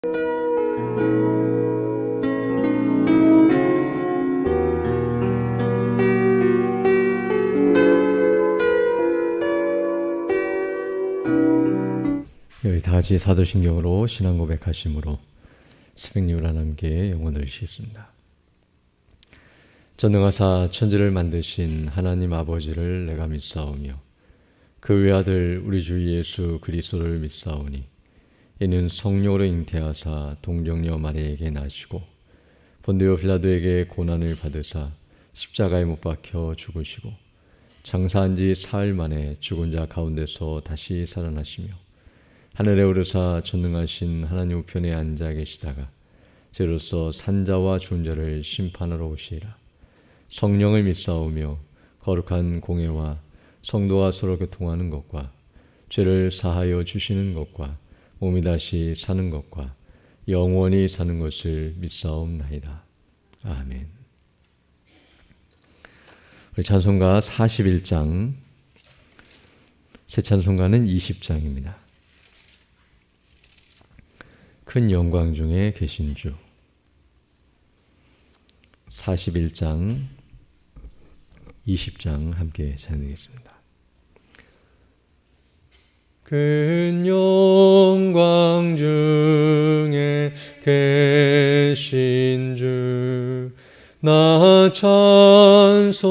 우리 다 같이 사도신경으로 신앙 고백하심으로 새벽 예배를 함께 영혼을 드리겠습니다. 전능하사 천지를 만드신 하나님 아버지를 내가 믿사오며 그 외아들 우리 주 예수 그리스도를 믿사오니 이는 성령으로 잉태하사 동정녀 마리아에게 나시고 본디오 빌라도에게 고난을 받으사 십자가에 못 박혀 죽으시고 장사한 지 사흘 만에 죽은 자 가운데서 다시 살아나시며 하늘에 오르사 전능하신 하나님 우편에 앉아 계시다가 죄로서 산자와 죽은 자를 심판하러 오시리라. 성령을 믿사오며 거룩한 공회와 성도가 서로 교통하는 것과 죄를 사하여 주시는 것과 몸이 다시 사는 것과 영원히 사는 것을 믿사옵나이다. 아멘. 우리 찬송가 41장, 새 찬송가는 20장입니다. 큰 영광 중에 계신 주. 41장, 20장 함께 찬양하겠습니다. 큰 영광 중에 계신 주, 나 찬송합니다.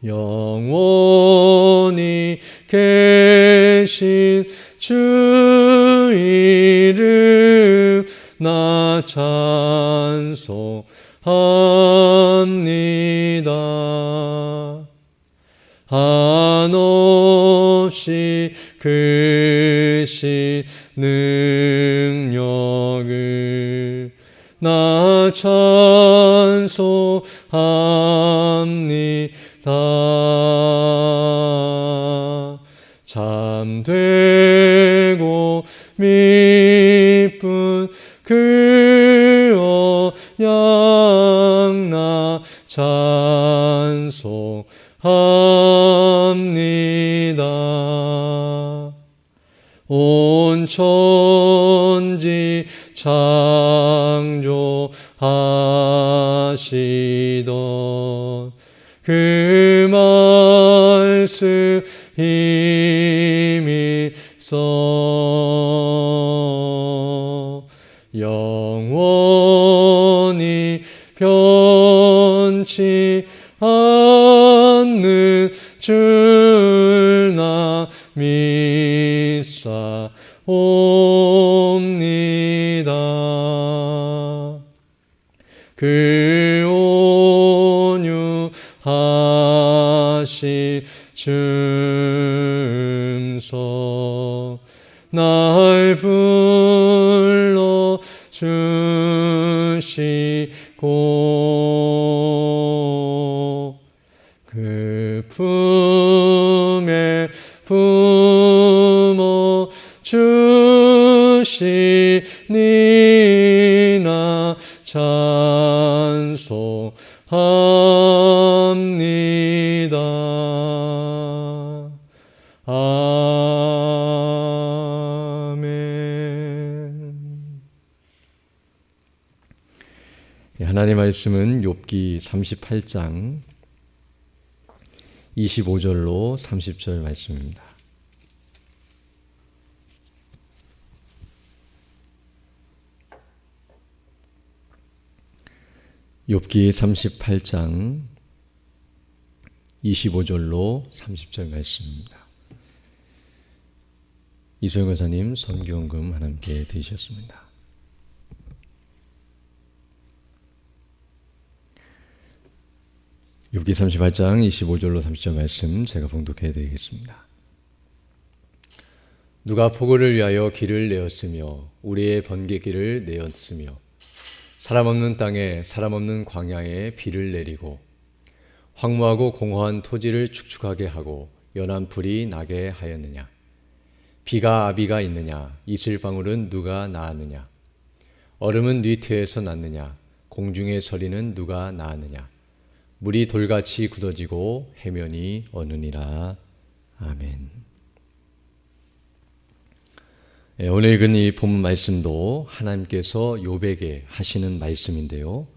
영원히 계신 주 이름 나 찬송합니다. 한없이 크신 능력을 나 찬송합니다. 참되고 미쁜 그 언약 나 찬송합니다. 온 천지 창조하시던 그 말씀 힘이 있어 영원히 변치 않는 줄 나 믿사옵니다. 그 온유하신 줌서 날 불러 주시고 그 품에 품어 주시니 나 찬송합니다. 아멘. 하나님의 말씀은 욥기 38장 25절로 30절 말씀입니다. 욥기 38장 25절로 30절 말씀입니다. 이소영 권사님 선교헌금 하나님께 드리셨습니다. 욥기 38장 25절로 30절 말씀 제가 봉독해 드리겠습니다. 누가 포도를 위하여 길을 내었으며 우리의 번개길을 내었으며 사람 없는 땅에 사람 없는 광야에 비를 내리고 황무하고 공허한 토지를 축축하게 하고 연한 불이 나게 하였느냐. 비가 아비가 있느냐. 이슬방울은 누가 낳았느냐. 얼음은 네 태에서 났느냐. 공중의 서리는 누가 낳았느냐. 물이 돌같이 굳어지고 해면이 어느니라. 아멘. 오늘 읽은 이 본문 말씀도 하나님께서 욥에게 하시는 말씀인데요.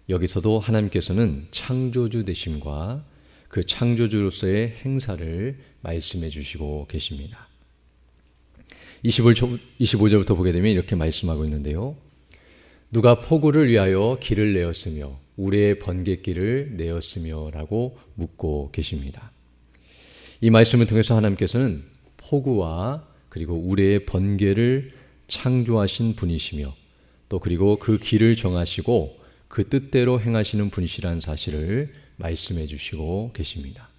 여기서도 하나님께서는 창조주 되심과 그 창조주로서의 행사를 말씀해 주시고 계십니다. 25절부터 보게 되면 이렇게 말씀하고 있는데요. 누가 폭우를 위하여 길을 내었으며 우레의 번갯길을 내었으며 라고 묻고 계십니다. 이 말씀을 통해서 하나님께서는 폭우와 그리고 우레의 번개를 창조하신 분이시며 또 그리고 그 길을 정하시고 그 뜻대로 행하시는 분이시라는 사실을 말씀해 주시고 계십니다.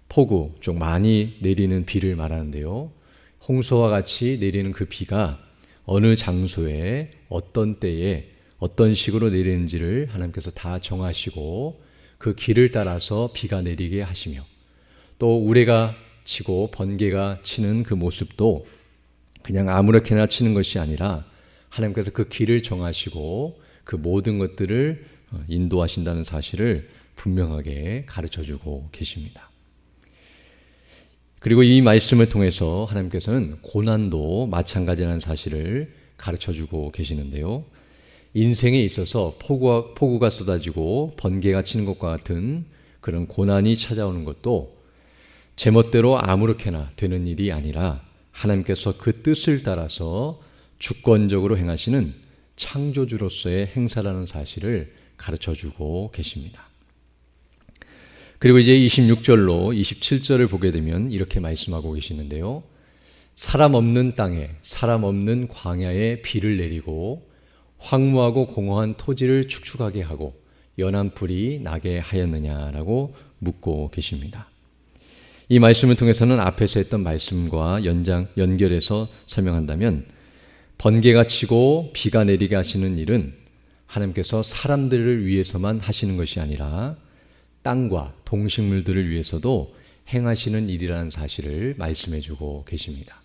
폭우, 좀 많이 내리는 비를 말하는데요. 홍수와 같이 내리는 그 비가 어느 장소에 어떤 때에 어떤 식으로 내리는지를 하나님께서 다 정하시고 그 길을 따라서 비가 내리게 하시며 또 우레가 치고 번개가 치는 그 모습도 그냥 아무렇게나 치는 것이 아니라 하나님께서 그 길을 정하시고 그 모든 것들을 인도하신다는 사실을 분명하게 가르쳐주고 계십니다. 그리고 이 말씀을 통해서 하나님께서는 고난도 마찬가지라는 사실을 가르쳐주고 계시는데요. 인생에 있어서 폭우가 쏟아지고 번개가 치는 것과 같은 그런 고난이 찾아오는 것도 제멋대로 아무렇게나 되는 일이 아니라 하나님께서 그 뜻을 따라서 주권적으로 행하시는 창조주로서의 행사라는 사실을 가르쳐주고 계십니다. 그리고 이제 26절로 27절을 보게 되면 이렇게 말씀하고 계시는데요. 사람 없는 땅에 사람 없는 광야에 비를 내리고 황무하고 공허한 토지를 축축하게 하고 연한 풀이 나게 하였느냐라고 묻고 계십니다. 이 말씀을 통해서는 앞에서 했던 말씀과 연결해서 설명한다면 번개가 치고 비가 내리게 하시는 일은 하나님께서 사람들을 위해서만 하시는 것이 아니라 땅과 동식물들을 위해서도 행하시는 일이라는 사실을 말씀해 주고 계십니다.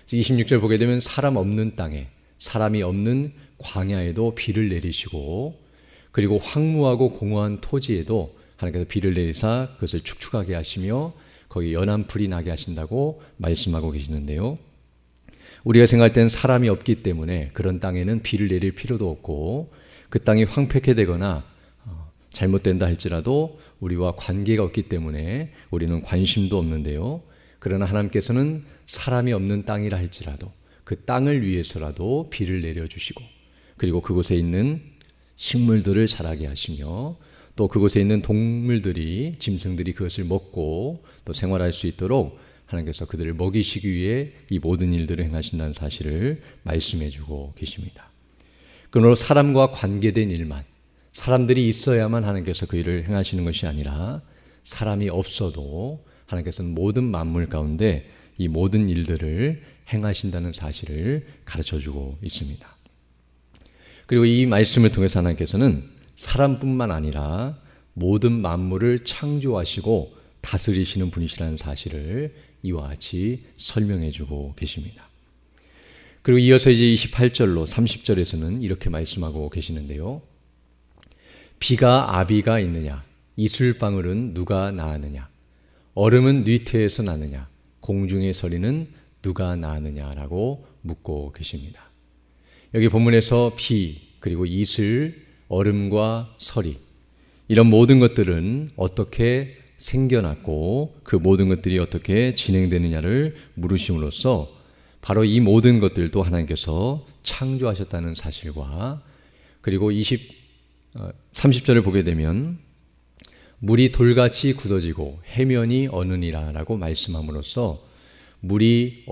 26절 보게 되면 사람 없는 땅에 사람이 없는 광야에도 비를 내리시고 그리고 황무하고 공허한 토지에도 하나님께서 비를 내리사 그것을 축축하게 하시며 거기 연한 풀이 나게 하신다고 말씀하고 계시는데요. 우리가 생각할 땐 사람이 없기 때문에 그런 땅에는 비를 내릴 필요도 없고 그 땅이 황폐케 되거나 잘못된다 할지라도 우리와 관계가 없기 때문에 우리는 관심도 없는데요. 그러나 하나님께서는 사람이 없는 땅이라 할지라도 그 땅을 위해서라도 비를 내려주시고 그리고 그곳에 있는 식물들을 자라게 하시며 또 그곳에 있는 동물들이 짐승들이 그것을 먹고 또 생활할 수 있도록 하나님께서 그들을 먹이시기 위해 이 모든 일들을 행하신다는 사실을 말씀해 주고 계십니다. 그러므로 사람과 관계된 일만 사람들이 있어야만 하나님께서 그 일을 행하시는 것이 아니라 사람이 없어도 하나님께서는 모든 만물 가운데 이 모든 일들을 행하신다는 사실을 가르쳐주고 있습니다. 그리고 이 말씀을 통해서 하나님께서는 사람뿐만 아니라 모든 만물을 창조하시고 다스리시는 분이시라는 사실을 이와 같이 설명해주고 계십니다. 그리고 이어서 이제 28절로 30절에서는 이렇게 말씀하고 계시는데요. 비가 아비가 있느냐? 이슬방울은 누가 낳았느냐? 얼음은 뉘태에서 나느냐? 공중의 서리는 누가 낳았느냐라고 묻고 계십니다. 여기 본문에서 비, 그리고 이슬, 얼음과 서리 이런 모든 것들은 어떻게 생겨났고 그 모든 것들이 어떻게 진행되느냐를 물으심으로써 바로 이 모든 것들도 하나님께서 창조하셨다는 사실과 그리고 30절을 보게 되면 물이 돌같이 굳어지고 해면이 어느니라 라고 말씀함으로써 물이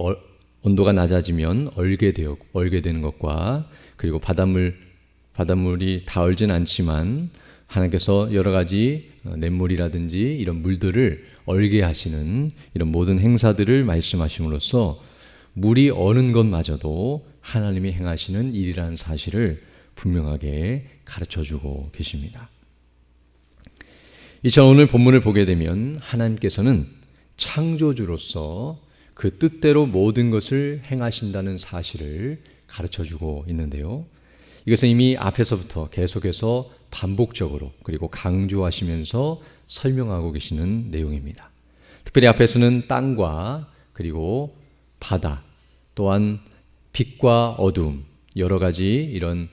온도가 낮아지면 얼게 되는 것과 그리고 바닷물이 다 얼진 않지만 하나님께서 여러 가지 냇물이라든지 이런 물들을 얼게 하시는 이런 모든 행사들을 말씀하심으로써 물이 어는 것마저도 하나님이 행하시는 일이라는 사실을 분명하게 가르쳐주고 계십니다. 이처럼 오늘 본문을 보게 되면 하나님께서는 창조주로서 그 뜻대로 모든 것을 행하신다는 사실을 가르쳐주고 있는데요. 이것은 이미 앞에서부터 계속해서 반복적으로 그리고 강조하시면서 설명하고 계시는 내용입니다. 특별히 앞에서는 땅과 그리고 바다 또한 빛과 어두움, 여러 가지 이런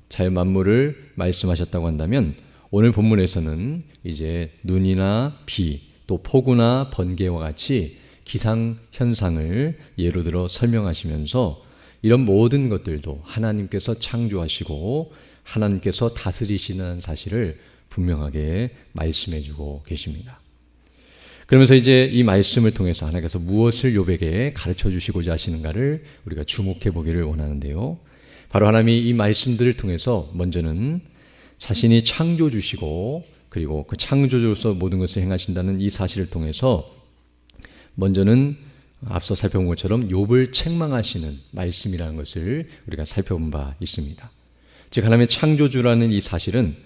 자연 만물을 말씀하셨다고 한다면 오늘 본문에서는 이제 눈이나 비, 또 폭우나 번개와 같이 기상 현상을 예로 들어 설명하시면서 이런 모든 것들도 하나님께서 창조하시고 하나님께서 다스리시는 사실을 분명하게 말씀해 주고 계십니다. 그러면서 이제 이 말씀을 통해서 하나님께서 무엇을 욥에게 가르쳐 주시고자 하시는가를 우리가 주목해 보기를 원하는데요. 바로 하나님이 이 말씀들을 통해서 먼저는 자신이 창조주시고 그리고 그 창조주로서 모든 것을 행하신다는 이 사실을 통해서 먼저는 앞서 살펴본 것처럼 욥을 책망하시는 말씀이라는 것을 우리가 살펴본 바 있습니다. 즉 하나님의 창조주라는 이 사실은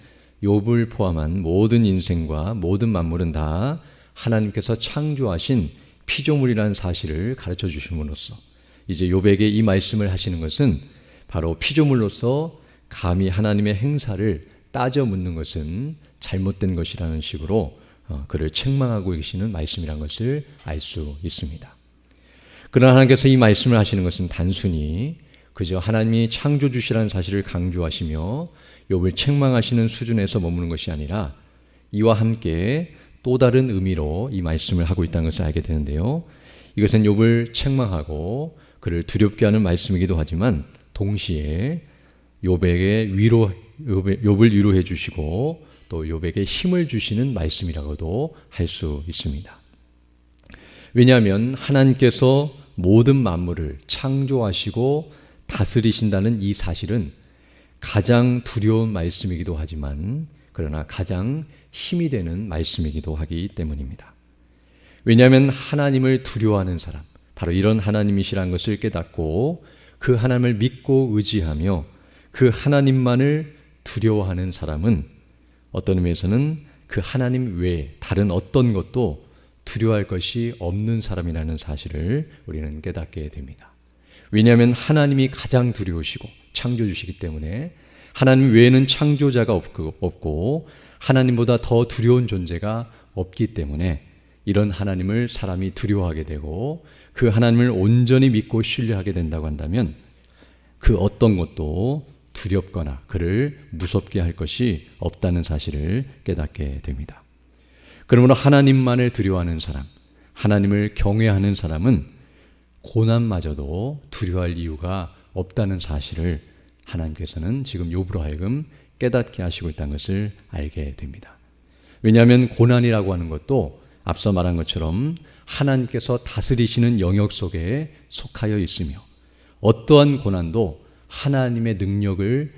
욥을 포함한 모든 인생과 모든 만물은 다 하나님께서 창조하신 피조물이라는 사실을 가르쳐 주심으로써 이제 욥에게 이 말씀을 하시는 것은 바로 피조물로서 감히 하나님의 행사를 따져 묻는 것은 잘못된 것이라는 식으로 그를 책망하고 계시는 말씀이라는 것을 알 수 있습니다. 그러나 하나님께서 이 말씀을 하시는 것은 단순히 그저 하나님이 창조주시라는 사실을 강조하시며 욥을 책망하시는 수준에서 머무는 것이 아니라 이와 함께 또 다른 의미로 이 말씀을 하고 있다는 것을 알게 되는데요. 이것은 욥을 책망하고 그를 두렵게 하는 말씀이기도 하지만 동시에 욥을 위로해 주시고 또 욥에게 힘을 주시는 말씀이라고도 할 수 있습니다. 왜냐하면 하나님께서 모든 만물을 창조하시고 다스리신다는 이 사실은 가장 두려운 말씀이기도 하지만 그러나 가장 힘이 되는 말씀이기도 하기 때문입니다. 왜냐하면 하나님을 두려워하는 사람, 바로 이런 하나님이시라는 것을 깨닫고 그 하나님을 믿고 의지하며 그 하나님만을 두려워하는 사람은 어떤 의미에서는 그 하나님 외에 다른 어떤 것도 두려워할 것이 없는 사람이라는 사실을 우리는 깨닫게 됩니다. 왜냐하면 하나님이 가장 두려우시고 창조주시기 때문에 하나님 외에는 창조자가 없고 하나님보다 더 두려운 존재가 없기 때문에 이런 하나님을 사람이 두려워하게 되고 그 하나님을 온전히 믿고 신뢰하게 된다고 한다면 그 어떤 것도 두렵거나 그를 무섭게 할 것이 없다는 사실을 깨닫게 됩니다. 그러므로 하나님만을 두려워하는 사람, 하나님을 경외하는 사람은 고난마저도 두려워할 이유가 없다는 사실을 하나님께서는 지금 욥으로 하여금 깨닫게 하시고 있다는 것을 알게 됩니다. 왜냐하면 고난이라고 하는 것도 앞서 말한 것처럼 하나님께서 다스리시는 영역 속에 속하여 있으며 어떠한 고난도 하나님의 능력을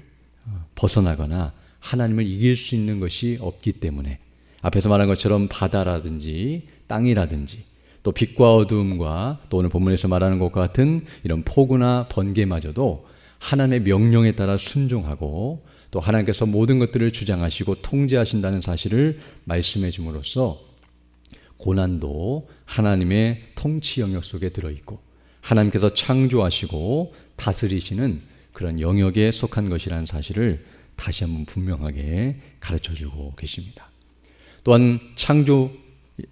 벗어나거나 하나님을 이길 수 있는 것이 없기 때문에 앞에서 말한 것처럼 바다라든지 땅이라든지 또 빛과 어두움과 또 오늘 본문에서 말하는 것과 같은 이런 폭우나 번개마저도 하나님의 명령에 따라 순종하고 또 하나님께서 모든 것들을 주장하시고 통제하신다는 사실을 말씀해 줌으로써 고난도 하나님의 통치 영역 속에 들어있고 하나님께서 창조하시고 다스리시는 그런 영역에 속한 것이라는 사실을 다시 한번 분명하게 가르쳐주고 계십니다. 또한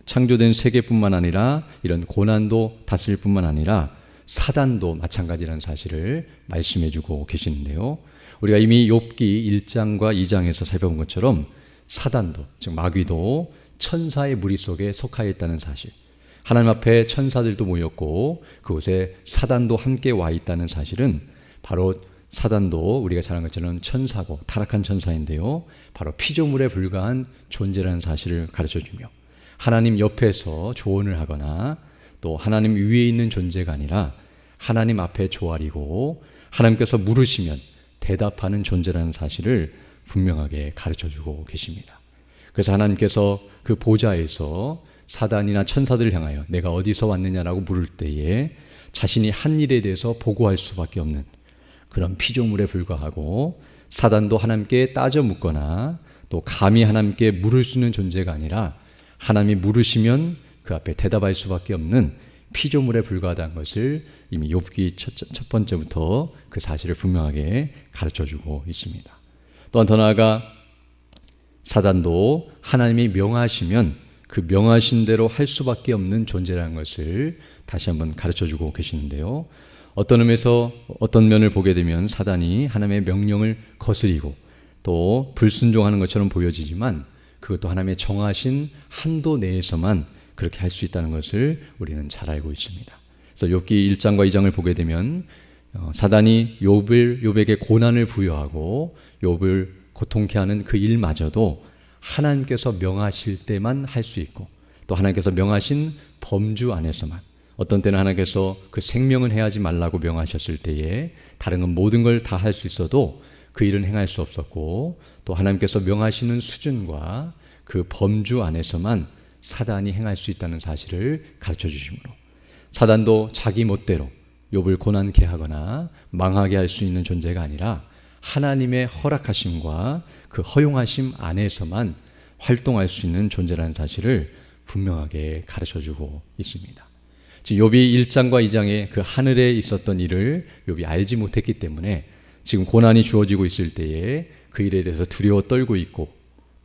창조된 세계뿐만 아니라 이런 고난도 다스릴 뿐만 아니라 사단도 마찬가지라는 사실을 말씀해주고 계시는데요. 우리가 이미 욥기 1장과 2장에서 살펴본 것처럼 사단도, 즉 마귀도 천사의 무리 속에 속하여 있다는 사실, 하나님 앞에 천사들도 모였고 그곳에 사단도 함께 와 있다는 사실은 바로 사단도 우리가 잘 아는 것처럼 천사고 타락한 천사인데요. 바로 피조물에 불과한 존재라는 사실을 가르쳐주며 하나님 옆에서 조언을 하거나 또 하나님 위에 있는 존재가 아니라 하나님 앞에 조아리고 하나님께서 물으시면 대답하는 존재라는 사실을 분명하게 가르쳐주고 계십니다. 그래서 하나님께서 그 보좌에서 사단이나 천사들을 향하여 내가 어디서 왔느냐라고 물을 때에 자신이 한 일에 대해서 보고할 수밖에 없는 그런 피조물에 불과하고 사단도 하나님께 따져 묻거나 또 감히 하나님께 물을 수 있는 존재가 아니라 하나님이 물으시면 그 앞에 대답할 수밖에 없는 피조물에 불과하다는 것을 이미 욥기 첫 번째부터 그 사실을 분명하게 가르쳐주고 있습니다. 또한 더 나아가 사단도 하나님이 명하시면 그 명하신 대로 할 수밖에 없는 존재라는 것을 다시 한번 가르쳐주고 계시는데요. 어떤 의미에서 어떤 면을 보게 되면 사단이 하나님의 명령을 거스리고 또 불순종하는 것처럼 보여지지만 그것도 하나님의 정하신 한도 내에서만 그렇게 할 수 있다는 것을 우리는 잘 알고 있습니다. 그래서 욥기 1장과 2장을 보게 되면 사단이 욥에게 고난을 부여하고 욥을 고통케 하는 그 일마저도 하나님께서 명하실 때만 할 수 있고 또 하나님께서 명하신 범주 안에서만, 어떤 때는 하나님께서 그 생명을 해하지 말라고 명하셨을 때에 다른 건 모든 걸 다 할 수 있어도 그 일은 행할 수 없었고, 또 하나님께서 명하시는 수준과 그 범주 안에서만 사단이 행할 수 있다는 사실을 가르쳐 주시므로 사단도 자기 멋대로 욥을 고난케 하거나 망하게 할 수 있는 존재가 아니라 하나님의 허락하심과 그 허용하심 안에서만 활동할 수 있는 존재라는 사실을 분명하게 가르쳐주고 있습니다. 욥이 1장과 2장에 그 하늘에 있었던 일을 욥이 알지 못했기 때문에 지금 고난이 주어지고 있을 때에 그 일에 대해서 두려워 떨고 있고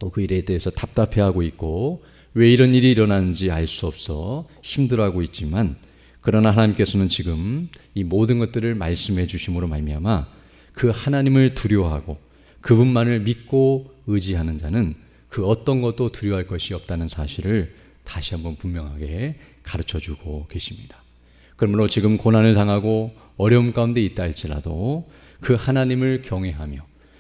또 그 일에 대해서 답답해하고 있고 왜 이런 일이 일어나는지 알 수 없어 힘들어하고 있지만, 그러나 하나님께서는 지금 이 모든 것들을 말씀해 주심으로 말미암아 그 하나님을 두려워하고 그분만을 믿고 의지하는 자는 그 어떤 것도 두려워할 것이 없다는 사실을 다시 한번 분명하게 가르쳐주고 계십니다. 그러므로 지금 고난을 당하고 어려움 가운데 있다 할지라도 그 하나님을 경외하며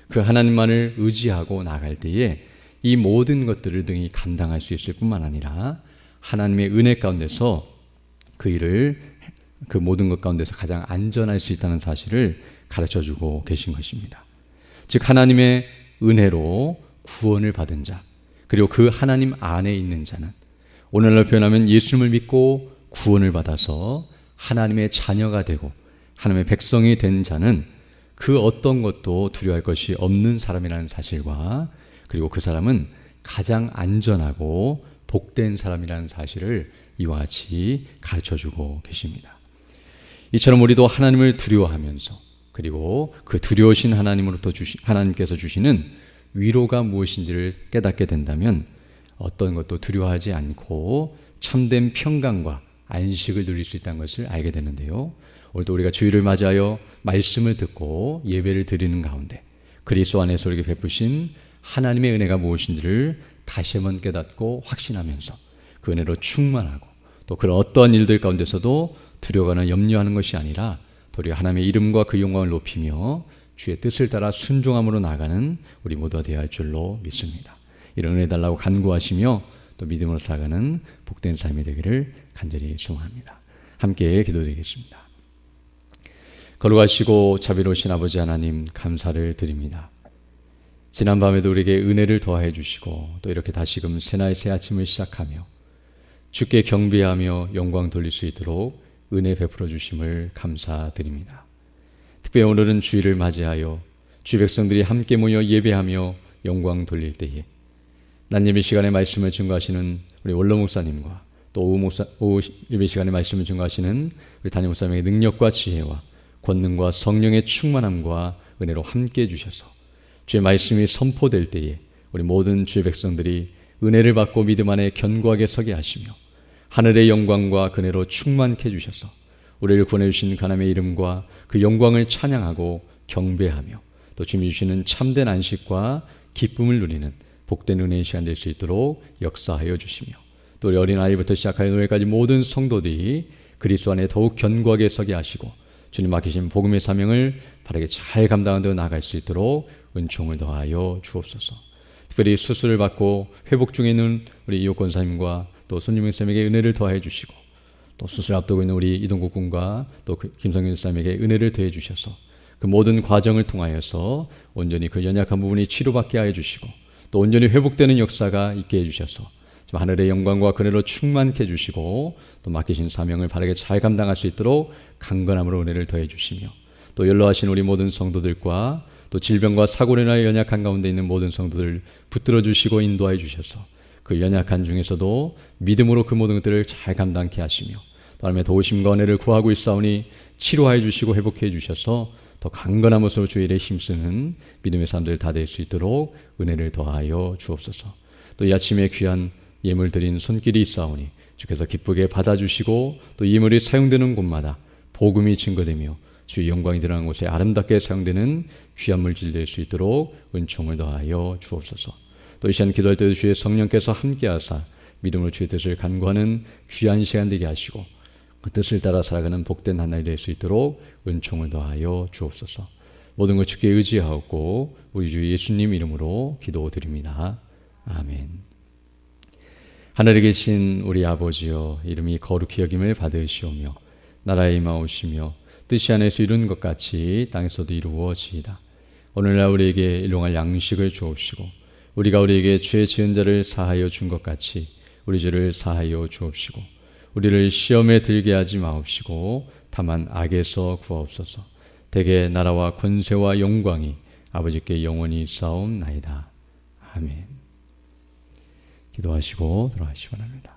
그 하나님만을 의지하고 나갈 때에 이 모든 것들을 등이 감당할 수 있을 뿐만 아니라 하나님의 은혜 가운데서 그 일을 그 모든 것 가운데서 가장 안전할 수 있다는 사실을 가르쳐주고 계신 것입니다. 즉 하나님의 은혜로 구원을 받은 자, 그리고 그 하나님 안에 있는 자는, 오늘날 표현하면 예수님을 믿고 구원을 받아서 하나님의 자녀가 되고 하나님의 백성이 된 자는 그 어떤 것도 두려워할 것이 없는 사람이라는 사실과, 그리고 그 사람은 가장 안전하고 복된 사람이라는 사실을 이와 같이 가르쳐주고 계십니다. 이처럼 우리도 하나님을 두려워하면서, 그리고 그 두려우신 하나님으로부터 하나님께서 주시는 위로가 무엇인지를 깨닫게 된다면 어떤 것도 두려워하지 않고 참된 평강과 안식을 누릴 수 있다는 것을 알게 되는데요. 오늘도 우리가 주일을 맞이하여 말씀을 듣고 예배를 드리는 가운데 그리스도 안에서 우리에게 베푸신 하나님의 은혜가 무엇인지를 다시 한번 깨닫고 확신하면서 그 은혜로 충만하고 또 그런 어떠한 일들 가운데서도 두려워하거나 염려하는 것이 아니라 도리어 하나님의 이름과 그 영광을 높이며 주의 뜻을 따라 순종함으로 나가는 우리 모두가 되어야 할 줄로 믿습니다. 이런 은혜 달라고 간구하시며 또 믿음으로 살아가는 복된 삶이 되기를 간절히 소망합니다. 함께 기도드리겠습니다. 거룩하시고 자비로우신 아버지 하나님, 감사를 드립니다. 지난밤에도 우리에게 은혜를 더해 주시고 또 이렇게 다시금 새날 새 아침을 시작하며 주께 경배하며 영광 돌릴 수 있도록 은혜 베풀어 주심을 감사드립니다. 특별히 오늘은 주일을 맞이하여 주의 백성들이 함께 모여 예배하며 영광 돌릴 때에 낮 예배 시간에 말씀을 증거하시는 우리 원로 목사님과 또 오후 예배 시간에 말씀을 증거하시는 우리 담임 목사님의 능력과 지혜와 권능과 성령의 충만함과 은혜로 함께 해주셔서 주의 말씀이 선포될 때에 우리 모든 주의 백성들이 은혜를 받고 믿음 안에 견고하게 서게 하시며 하늘의 영광과 은혜로 충만케 해주셔서 우리를 구원해 주신 하나님의 이름과 그 영광을 찬양하고 경배하며 또 주님이 주시는 참된 안식과 기쁨을 누리는 복된 은혜의 시간 될 수 있도록 역사하여 주시며 또 우리 어린아이부터 시작하여 노예까지 모든 성도들이 그리스도 안에 더욱 견고하게 서게 하시고 주님 맡기신 복음의 사명을 바르게 잘 감당하며 나아갈 수 있도록 은총을 더하여 주옵소서. 특별히 수술을 받고 회복 중에 있는 우리 이옥 권사님과 또 손유명 쌤에게 은혜를 더해 주시고 또 수술 앞두고 있는 우리 이동국 군과 또 김성균 쌤에게 은혜를 더해 주셔서 그 모든 과정을 통하여서 온전히 그 연약한 부분이 치료받게 하여 주시고 또 온전히 회복되는 역사가 있게 해주셔서 하늘의 영광과 은혜로 충만케 해주시고 또 맡기신 사명을 바르게 잘 감당할 수 있도록 강건함으로 은혜를 더해 주시며 또 연로하신 우리 모든 성도들과 또 질병과 사고로 인하여 연약한 가운데 있는 모든 성도들 붙들어 주시고 인도하여 주셔서 그 연약한 중에서도 믿음으로 그 모든 것들을 잘 감당케 하시며 또 하나님의 도우심과 은혜를 구하고 있사오니 치료하여 주시고 회복해 주셔서 더 강건한 모습으로 주의 일에 힘쓰는 믿음의 사람들 다 될 수 있도록 은혜를 더하여 주옵소서. 또 이 아침에 귀한 예물 드린 손길이 있사오니 주께서 기쁘게 받아주시고 또 예물이 사용되는 곳마다 복음이 증거되며 주의 영광이 드러나는 곳에 아름답게 사용되는 귀한 물질 될 수 있도록 은총을 더하여 주옵소서. 또 이 시간 기도할 때도 주의 성령께서 함께하사 믿음으로 주의 뜻을 간구하는 귀한 시간 되게 하시고 그 뜻을 따라 살아가는 복된 한 날이 될 수 있도록 은총을 더하여 주옵소서. 모든 것 주께 의지하고 우리 주 예수님 이름으로 기도드립니다. 아멘. 하늘에 계신 우리 아버지여, 이름이 거룩히 여김을 받으시오며 나라에 임하오시며 뜻이 하늘에서 이루는 것 같이 땅에서도 이루어지이다. 오늘날 우리에게 일용할 양식을 주옵시고 우리가 우리에게 죄 지은 자를 사하여 준 것 같이 우리 죄를 사하여 주옵시고 우리를 시험에 들게 하지 마옵시고 다만 악에서 구하옵소서. 대개 나라와 권세와 영광이 아버지께 영원히 있사옵나이다. 아멘. 기도하시고 돌아가시기 바랍니다.